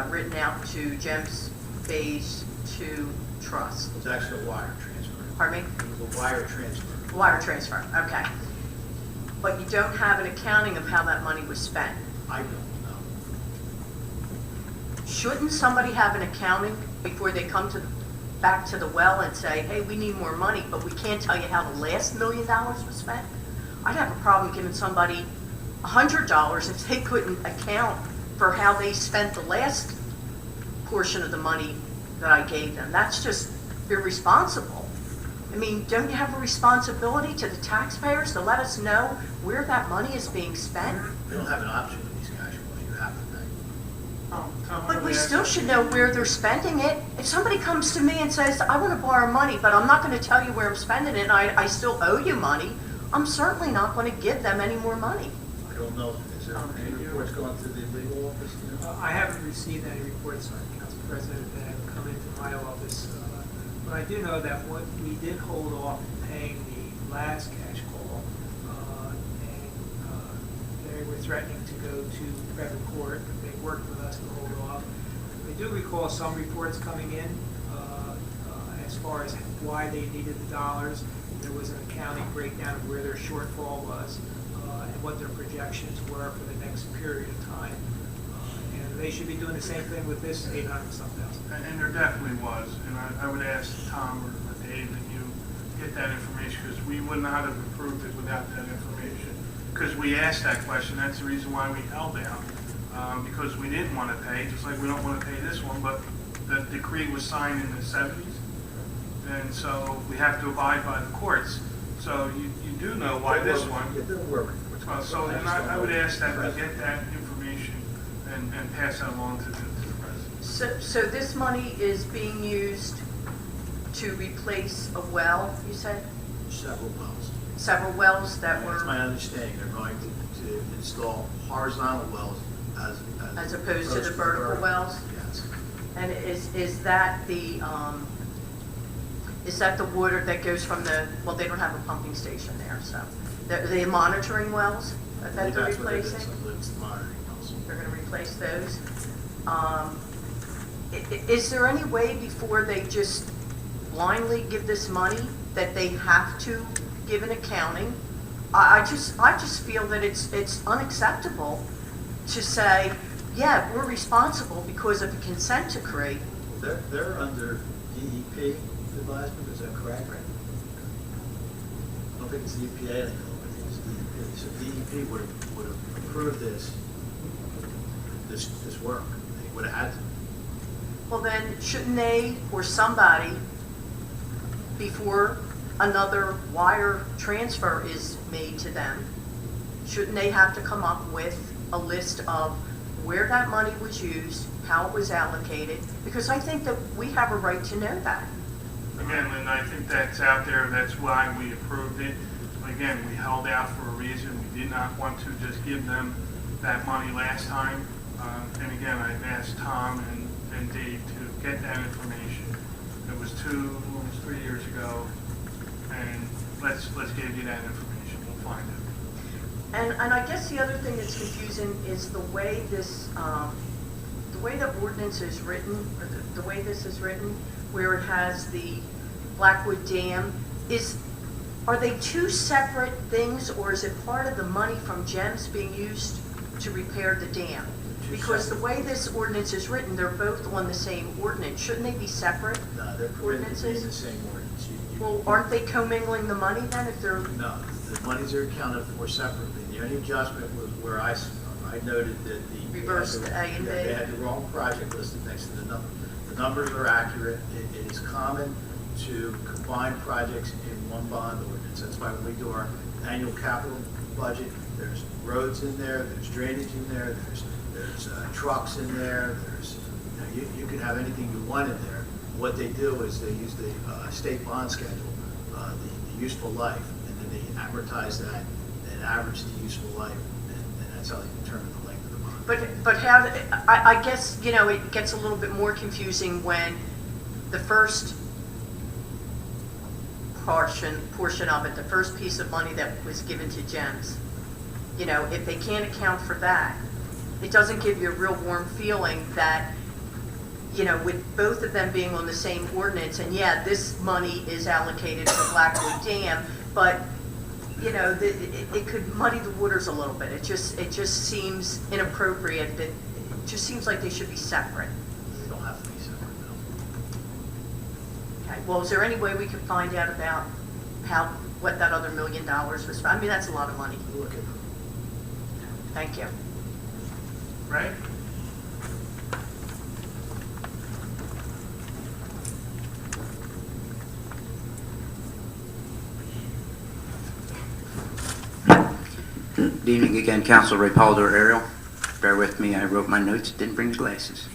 Speaker 8: written out to Gems Phase 2 Trust.
Speaker 12: It was actually a wire transfer.
Speaker 8: Pardon me?
Speaker 12: It was a wire transfer.
Speaker 8: Wire transfer, okay. But you don't have an accounting of how that money was spent.
Speaker 12: I don't know.
Speaker 8: Shouldn't somebody have an accounting before they come back to the well and say, hey, we need more money, but we can't tell you how the last $1 million was spent? I'd have a problem giving somebody $100 if they couldn't account for how they spent the last portion of the money that I gave them. That's just irresponsible. I mean, don't you have a responsibility to the taxpayers to let us know where that money is being spent?
Speaker 12: We don't have an option with these cash flows. You have to pay.
Speaker 1: Tom,
Speaker 8: But we still should know where they're spending it. If somebody comes to me and says, I want to borrow money, but I'm not going to tell you where I'm spending it, and I still owe you money, I'm certainly not going to give them any more money.
Speaker 12: I don't know. Is there any reports going through the legal office?
Speaker 6: I haven't received any reports, Council President, that have come into my office. But I do know that what we did hold off in paying the last cash call, and they were threatening to go to federal court. They worked with us to hold off. I do recall some reports coming in as far as why they needed the dollars. There was an accounting breakdown of where their shortfall was and what their projections were for the next period of time. And they should be doing the same thing with this 800-something thousand.
Speaker 1: And there definitely was, and I would ask Tom or Dave that you get that information, because we would not have approved it without that information. Because we asked that question, that's the reason why we held out, because we didn't want to pay, just like we don't want to pay this one, but the decree was signed in the 70s, and so we have to abide by the courts. So you do know why this one.
Speaker 12: There were reports.
Speaker 1: So then I would ask that we get that information and pass that along to the president.
Speaker 8: So this money is being used to replace a well, you said?
Speaker 12: Several wells.
Speaker 8: Several wells that
Speaker 12: That's
Speaker 8: were,
Speaker 12: my understanding. They're going to install horizontal wells
Speaker 8: as opposed to the vertical wells?
Speaker 12: Yes.
Speaker 8: And is that the water that goes from well, they don't have a pumping station there, so. They're monitoring wells that they're
Speaker 12: That's what it is.
Speaker 8: replacing?
Speaker 12: I believe it's the monitoring wells.
Speaker 8: They're going to replace those. Is there any way before they just blindly give this money that they have to give an accounting? I just feel that it's unacceptable to say, yeah, we're responsible because of a consent decree.
Speaker 12: They're under DEP advisement, is that correct? I don't think it's the EPA anymore, I think it's DEP. So DEP would have approved this work. They would have had to.
Speaker 8: Well, then, shouldn't they, or somebody, before another wire transfer is made to them, shouldn't they have to come up with a list of where that money was used, how it was allocated, because I think that we have a right to know that.
Speaker 1: Again, Linda, I think that's out there, that's why we approved it. Again, we held out for a reason, we did not want to just give them that money last time. And again, I've asked Tom and Dave to get that information. It was almost 3 years ago, and let's give you that information, we'll find it.
Speaker 8: And I guess the other thing that's confusing is the way this, the way the ordinance is written, or the way this is written, where it has the Blackwood Dam, are they two separate things, or is it part of the money from GEMS being used to repair the dam? Because the way this ordinance is written, they're both on the same ordinance. Shouldn't they be separate?
Speaker 12: No, they're permitted to be in the same ordinance.
Speaker 8: Well, aren't they commingling the money then if they're?
Speaker 12: No, the monies are accounted for separately. The only adjustment was where I noted that
Speaker 8: Reverse the A and B.
Speaker 12: They had the wrong project listed next to the number. The numbers are accurate. It is common to combine projects in one bond ordinance. That's why when we do our annual capital budget, there's roads in there, there's drainage in there, there's trucks in there, you can have anything you want in there. What they do is they use the state bond schedule, the useful life, and then they amortize that and average the useful life, and that's how they determine the length of the bond.
Speaker 8: But how, I guess, you know, it gets a little bit more confusing when the first portion of it, the first piece of money that was given to GEMS, you know, if they can't account for that, it doesn't give you a real warm feeling that, you know, with both of them being on the same ordinance, and yeah, this money is allocated for Blackwood Dam, but, you know, it could muddy the waters a little bit. It just seems inappropriate. That it just seems like they should be separate.
Speaker 12: They don't have to be separate, no.
Speaker 8: Okay. Well, is there any way we can find out about what that other $1 million was for? I mean, that's a lot of money.
Speaker 12: We'll look at them.
Speaker 8: Thank you.
Speaker 1: Right?
Speaker 10: Good evening again, Council Ray Polder, Ariel. Bear with me, I wrote my notes, didn't bring the glasses.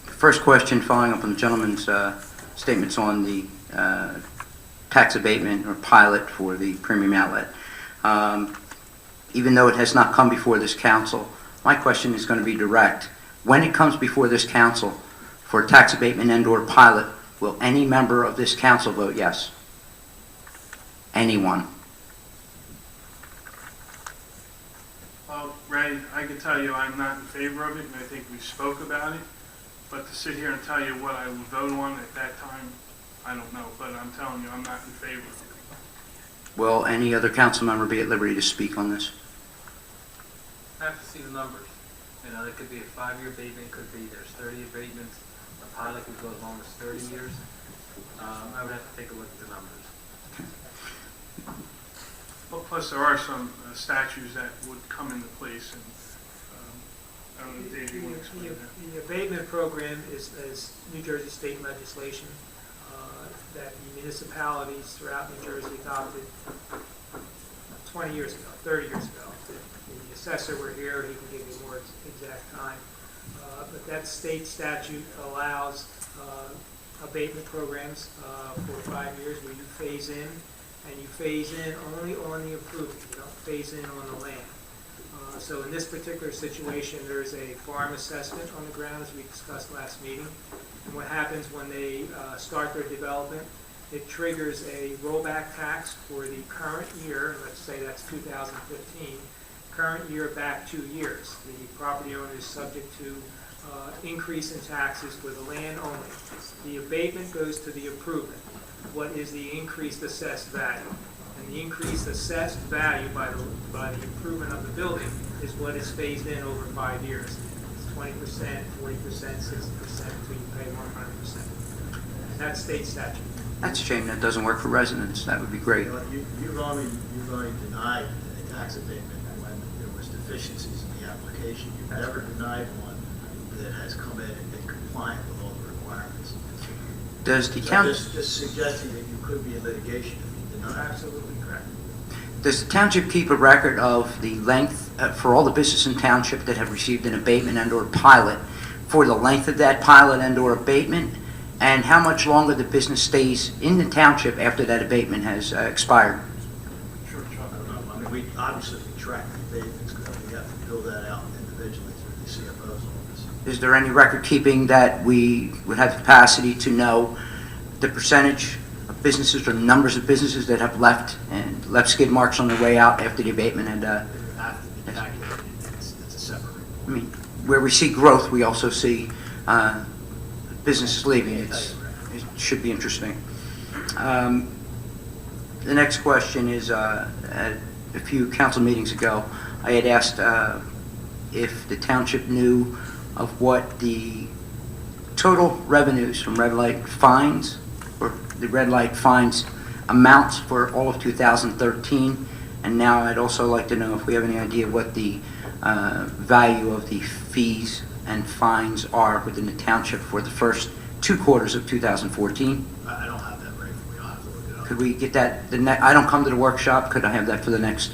Speaker 10: First question, following up on the gentleman's statements on the tax abatement or pilot for the premium outlet. Even though it has not come before this council, my question is going to be direct. When it comes before this council for tax abatement and/or pilot, will any member of this council vote yes? Anyone?
Speaker 1: Ray, I can tell you I'm not in favor of it, and I think we spoke about it, but to sit here and tell you what I would vote on at that time, I don't know, but I'm telling you, I'm not in favor of it.
Speaker 10: Will any other council member be at liberty to speak on this?
Speaker 14: I have to see the numbers. You know, it could be a 5-year abatement, could be there's 30 abatements, a pilot could go as long as 30 years. I would have to take a look at the numbers.
Speaker 1: Well, plus there are some statutes that would come into place, and I don't know, Dave, you want to explain that?
Speaker 6: The abatement program is New Jersey state legislation that the municipalities throughout New Jersey adopted 20 years ago, 30 years ago. If the assessor were here, he can give you more exact time. But that state statute allows abatement programs for 5 years where you phase in, and you phase in only on the improvement. You don't phase in on the land. So in this particular situation, there's a farm assessment on the ground, as we discussed last meeting. And what happens when they start their development, it triggers a rollback tax for the current year, let's say that's 2015, current year back 2 years. The property owner is subject to increase in taxes for the land only. The abatement goes to the improvement. What is the increased assessed value? And the increased assessed value by the improvement of the building is what is phased in over 5 years. It's 20%, 40%, 60% until you pay 100%. And that's state statute.
Speaker 10: That's a shame that doesn't work for residents. That would be great.
Speaker 12: You know, you've already denied a tax abatement when there was deficiencies in the application. You've never denied one that has come in and been compliant with all the requirements.
Speaker 10: Does the
Speaker 12: So
Speaker 10: council...
Speaker 12: just suggesting that you could be in litigation if you deny.
Speaker 6: Absolutely correct.
Speaker 10: Does the township keep a record of the length, for all the businesses in township that have received an abatement and/or pilot, for the length of that pilot and/or abatement, and how much longer the business stays in the township after that abatement has expired?
Speaker 12: Sure, Chuck. I mean, we obviously track the abatements, because we have to bill that out individually through the CFO's office.
Speaker 10: Is there any record keeping that we would have the capacity to know the percentage of businesses or numbers of businesses that have left skid marks on their way out after the abatement? And
Speaker 12: It would have to be calculated. It's a separate report.
Speaker 10: I mean, where we see growth, we also see businesses leaving. It should be interesting. The next question is, a few council meetings ago, I had asked if the township knew of what the total revenues from red light fines, or the red light fines amounts for all of 2013. And now I'd also like to know if we have any idea what the value of the fees and fines are within the township for the first 2 quarters of 2014.
Speaker 12: I don't have that right for you. I'll have to look it up.
Speaker 10: Could we get that? I don't come to the workshop. Could I have that for the next?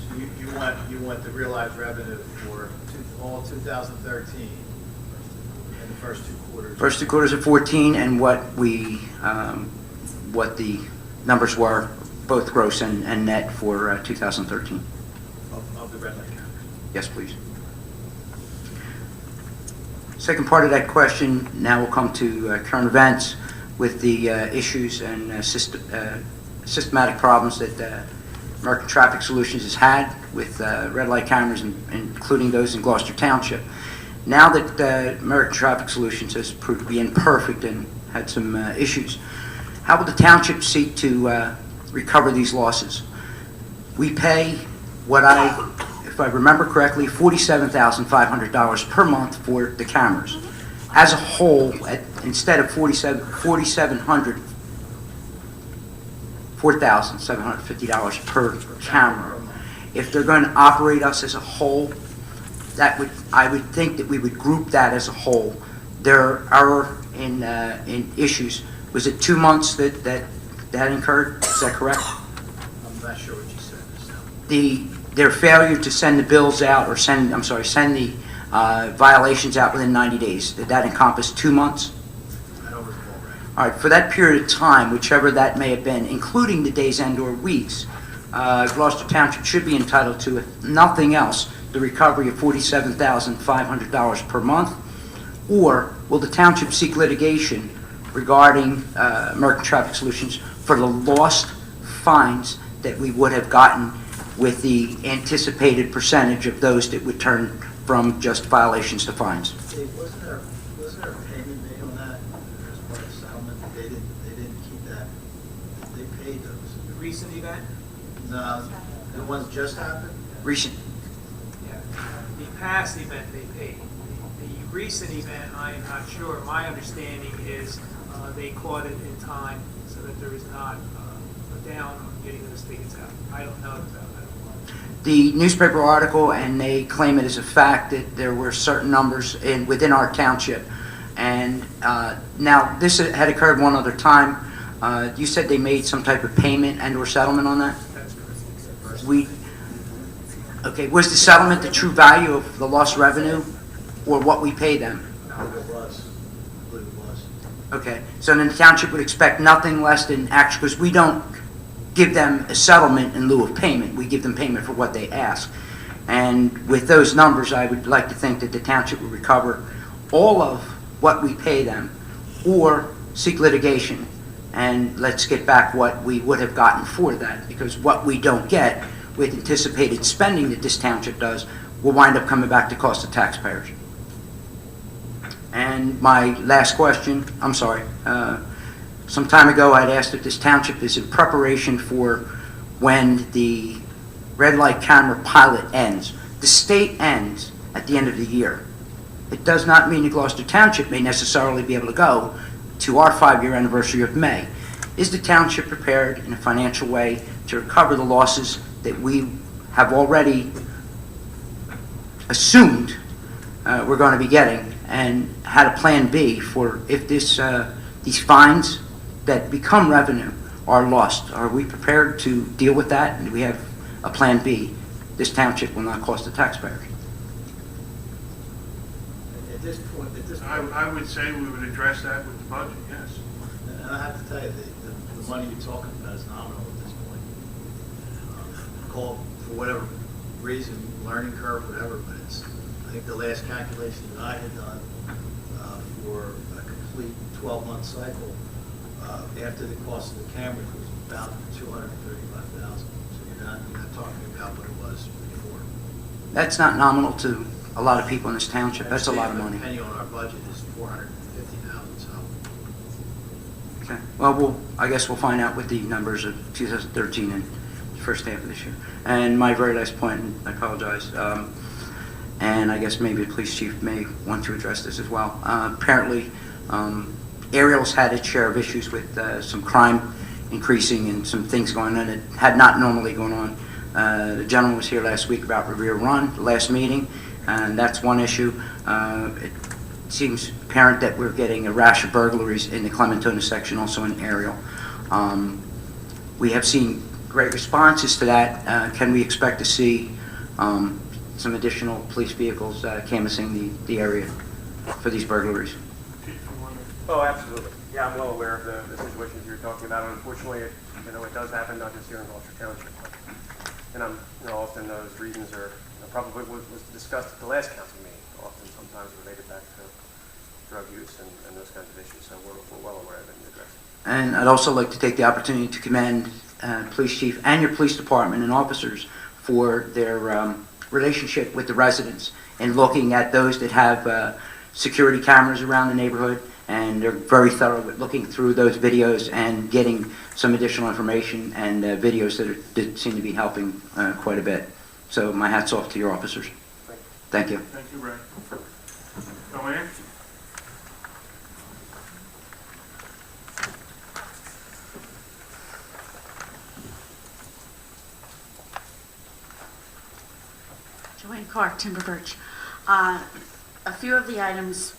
Speaker 12: You want the realized revenue for all 2013 and the first 2 quarters?
Speaker 10: First 2 quarters of 14, and what the numbers were, both gross and net for 2013.
Speaker 12: Of the red light cameras.
Speaker 10: Yes, please. Second part of that question, now we'll come to current events with the issues and systematic problems that American Traffic Solutions has had with red light cameras, including those in Gloucester Township. Now that American Traffic Solutions has proved to be imperfect and had some issues, how will the township seek to recover these losses? We pay if I remember correctly, $47,500 per month for the cameras. As a whole, instead of $4,750 per camera. If they're going to operate us as a whole, I would think that we would group that as a whole. There are in issues. Was it 2 months that incurred? Is that correct?
Speaker 12: I'm not sure what you said just now.
Speaker 10: Their failure to send the bills out, or send the violations out within 90 days. Did that encompass 2 months?
Speaker 12: I don't recall right.
Speaker 10: All right, for that period of time, whichever that may have been, including the days and/or weeks, Gloucester Township should be entitled to, if nothing else, the recovery of $47,500 per month. Or will the township seek litigation regarding American Traffic Solutions for the lost fines that we would have gotten with the anticipated percentage of those that would turn from just violations to fines?
Speaker 12: Dave, wasn't there a payment made on that as part of the settlement? They didn't keep that. They paid those.
Speaker 6: The recent event?
Speaker 12: No, the ones just happened?
Speaker 10: Recent.
Speaker 6: Yeah. The past event they paid. The recent event, I am not sure. My understanding is they caught it in time so that there is not a down on getting those tickets out. I don't know about that.
Speaker 10: The newspaper article, and they claim it as a fact, that there were certain numbers within our township. And now, this had occurred one other time. You said they made some type of payment and/or settlement on that?
Speaker 6: That's correct.
Speaker 10: Okay, was the settlement the true value of the lost revenue, or what we pay them?
Speaker 12: I believe it was.
Speaker 10: Okay, so then the township would expect nothing less than actual, because we don't give them a settlement in lieu of payment. We give them payment for what they ask. And with those numbers, I would like to think that the township would recover all of what we pay them, or seek litigation. And let's get back what we would have gotten for that, because what we don't get with anticipated spending that this township does will wind up coming back to cost the taxpayers. And my last question, I'm sorry, some time ago I'd asked if this township is in preparation for when the red light camera pilot ends. The state ends at the end of the year. It does not mean that Gloucester Township may necessarily be able to go to our 5-year anniversary of May. Is the township prepared in a financial way to recover the losses that we have already assumed we're going to be getting, and had a plan B for if these fines that become revenue are lost? Are we prepared to deal with that? And do we have a Plan B, this township will not cost the taxpayers.
Speaker 3: At this point,
Speaker 1: I would say we would address that with the budget, yes.
Speaker 3: and I have to tell you, the money you're talking about is nominal at this point. Call for whatever reason, learning curve, whatever, but I think the last calculation that I had done for a complete 12-month cycle, after the cost of the cameras was about $235,000. So you're not talking about what it was before.
Speaker 10: That's not nominal to a lot of people in this township. That's a lot of money.
Speaker 3: Depending on our budget is $450,000, so.
Speaker 10: Okay. Well, I guess we'll find out what the numbers of 2013 and the first half of this year. And my very last point, and I apologize, and I guess maybe the police chief may want to address this as well. Apparently, Ariel's had its share of issues with some crime increasing and some things going on that had not normally gone on. The gentleman was here last week about Revere Run, the last meeting, and that's one issue. It seems apparent that we're getting a rash of burglaries in the Clementona section, also in Ariel. We have seen great responses to that. Can we expect to see some additional police vehicles canvassing the area for these burglaries?
Speaker 11: Oh, absolutely. Yeah, I'm well aware of the situations you're talking about. And unfortunately, it does happen not just here in Gloucester Township. And often those reasons are probably was discussed at the last council meeting, often sometimes related back to drug use and those kinds of issues. So we're well aware of it and address it.
Speaker 10: And I'd also like to take the opportunity to commend Police Chief and your police department and officers for their relationship with the residents and looking at those that have security cameras around the neighborhood, and they're very thorough with looking through those videos and getting some additional information and videos that seem to be helping quite a bit. So my hat's off to your officers. Thank you.
Speaker 1: Thank you, Ray. Joanne?
Speaker 4: Joanne Clark, Timber Birch. A few of the items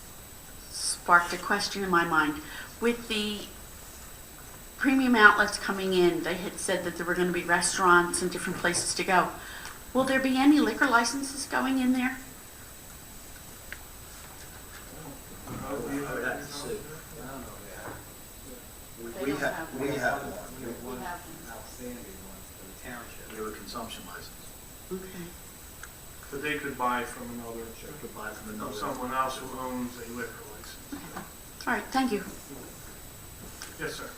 Speaker 4: sparked a question in my mind. With the premium outlets coming in, they had said that there were going to be restaurants and different places to go. Will there be any liquor licenses going in there?
Speaker 3: I would have to see. We have one.
Speaker 14: We have one outstanding one for the township.
Speaker 3: We have a consumption license.
Speaker 4: Okay.
Speaker 1: But they could buy from another,
Speaker 3: We could buy from
Speaker 1: from
Speaker 3: another.
Speaker 1: someone else who owns a liquor license.
Speaker 4: All right, thank you.
Speaker 1: Yes, sir.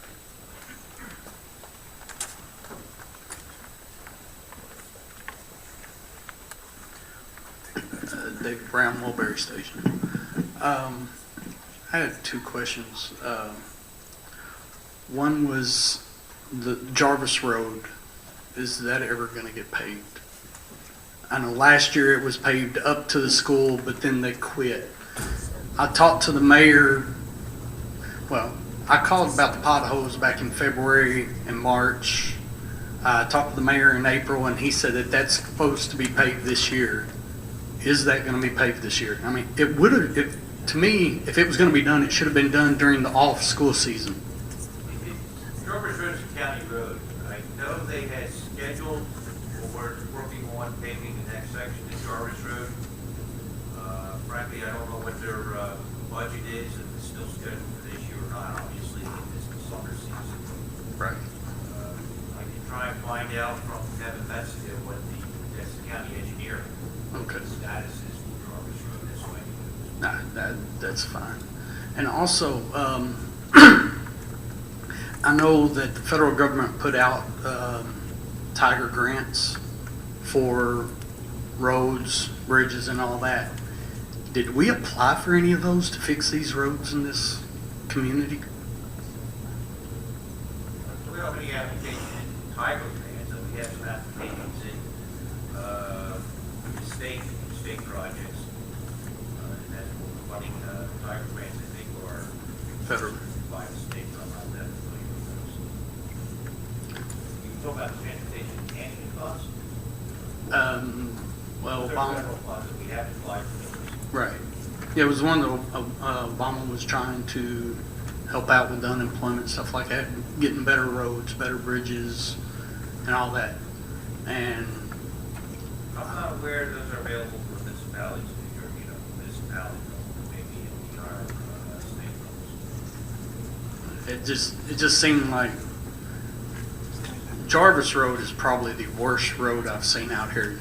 Speaker 15: David Brown, Mulberry Station. I had two questions. One was the Jarvis Road. Is that ever going to get paved? I know last year it was paved up to the school, but then they quit. I talked to the mayor. Well, I called about the potholes back in February and March. I talked to the mayor in April, and he said that that's supposed to be paved this year. Is that going to be paved this year? I mean, it would have, to me, if it was going to be done, it should have been done during the off-school season.
Speaker 16: Jarvis Road is a county road. I know they had scheduled, or were working on paving the next section of Jarvis Road. Frankly, I don't know what their budget is, if it's still scheduled for this year or not. Obviously, it's the summer season.
Speaker 15: Right.
Speaker 16: I can try and find out from Kevin Metzger what that's the county engineer.
Speaker 15: Okay.
Speaker 16: The status is for Jarvis Road this way.
Speaker 15: Nah, that's fine. And also, I know that the federal government put out Tiger grants for roads, bridges, and all that. Did we apply for any of those to fix these roads in this community?
Speaker 16: We don't have any application in Tiger grants, and we have some applications in state projects. And that's what we're funding Tiger grants, I think, or
Speaker 15: Federal.
Speaker 16: by the state, but I'm not that familiar with those. You talk about transportation management costs?
Speaker 15: Well,
Speaker 16: They're
Speaker 15: Obama,
Speaker 16: federal funds that we have to apply for those.
Speaker 15: right. Yeah, it was one that Obama was trying to help out with unemployment, stuff like that, getting better roads, better bridges, and all that. And
Speaker 16: I'm not aware those are available for municipalities, or, municipality, maybe in our state roads.
Speaker 15: it just seemed like Jarvis Road is probably the worst road I've seen out here.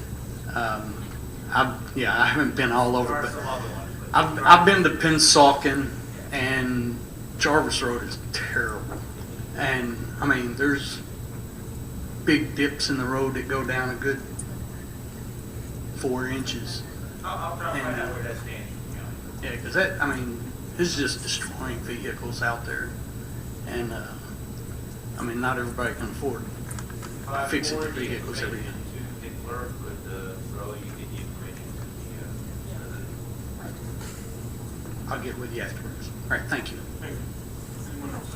Speaker 15: I haven't been all over,
Speaker 16: There are
Speaker 15: but
Speaker 16: some other ones, but.
Speaker 15: I've been to Pensauken, and Jarvis Road is terrible. And I mean, there's big dips in the road that go down a good 4 inches.
Speaker 16: I'll try to find out where that stands.
Speaker 15: Yeah, because it's just destroying vehicles out there. And, not everybody can afford fixing their vehicles every year.
Speaker 16: The clerk could, throw you, get the information to the,
Speaker 15: I'll get with you afterwards. All right, thank you.
Speaker 1: Thank you. Anyone else?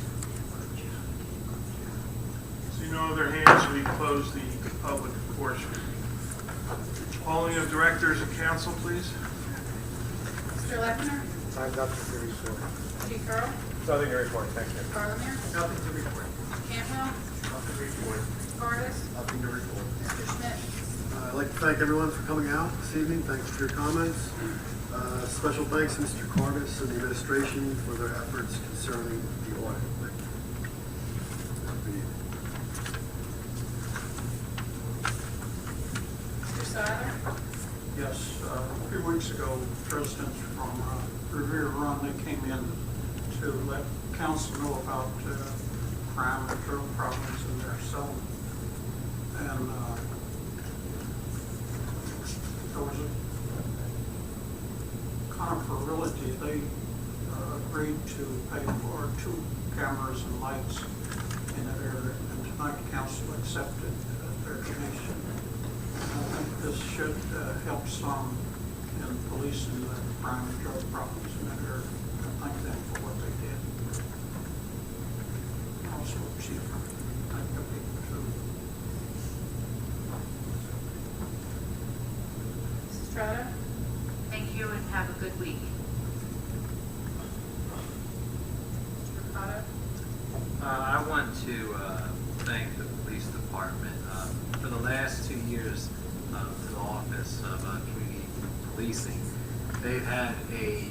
Speaker 1: See no other hands, we close the public portion. Calling of directors and council, please.
Speaker 2: Mr. Lefferner?
Speaker 11: I have nothing to report.
Speaker 2: Chief Earl?
Speaker 11: Nothing to report, thank you.
Speaker 2: Parliament?
Speaker 6: Nothing to report.
Speaker 2: Cantwell?
Speaker 11: Nothing to report.
Speaker 2: Cardis?
Speaker 11: Nothing to report.
Speaker 2: Mr. Schmidt?
Speaker 17: I'd like to thank everyone for coming out this evening. Thanks for your comments. Special thanks to Mr. Cardis and the administration for their efforts concerning the audit.
Speaker 2: Mr. Siler?
Speaker 18: Yes, a few weeks ago, residents from Revere Run, they came in to let council know about crime and drug problems in their zone. And there was a kind of virility. They agreed to pay for 2 cameras and lights in that area, and tonight council accepted their donation. I think this should help some in policing the crime and drug problems in that area. I thank them for what they did. Also, Chief, thank the people too.
Speaker 2: Mrs. Trotter?
Speaker 9: Thank you and have a good week.
Speaker 2: Mr. Mercado?
Speaker 14: I want to thank the police department. For the last 2 years of the Office of Community Policing, they've had a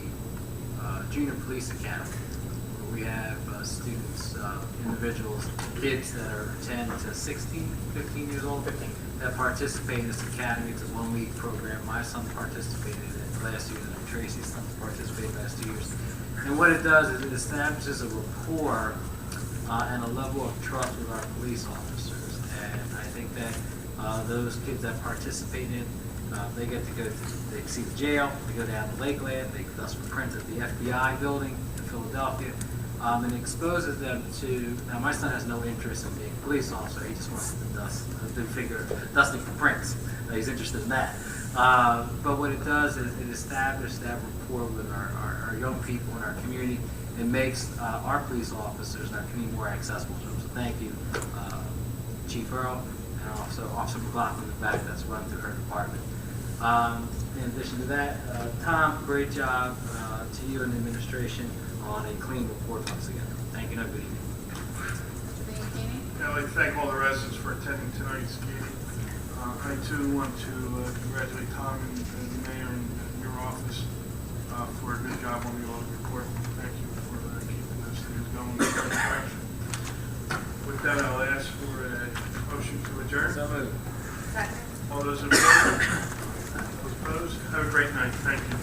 Speaker 14: junior police academy where we have students, individuals, kids that are 10 to 16, 15 years old that participate in this academy. It's a 1-week program. My son participated in it last year, and Tracy's son participated last 2 years. And what it does is it establishes a rapport and a level of trust with our police officers. And I think that those kids that participate in, they get to go they see the jail, they go down to Lakeland, they dust footprints at the FBI building in Philadelphia, and it exposes them to, now my son has no interest in being a police officer, he just wants to dusting footprints. He's interested in that. But what it does is it establishes that rapport with our young people in our community. It makes our police officers and our community more accessible to them. So thank you, Chief Earl, and also Officer McLaughlin in the back that's run through her department. In addition to that, Tom, great job to you and the administration on a clean report once again. Thank you and have a good evening.
Speaker 2: Mr. Bianchini?
Speaker 1: I'd like to thank all the residents for attending tonight's meeting. I too want to congratulate Tom and the mayor and your office for a good job on the audit report. Thank you for keeping those things going in the right direction. With that, I'll ask for a motion to adjourn.
Speaker 14: So moved.
Speaker 2: Second.
Speaker 1: All those in favor? Those opposed? Have a great night. Thank you.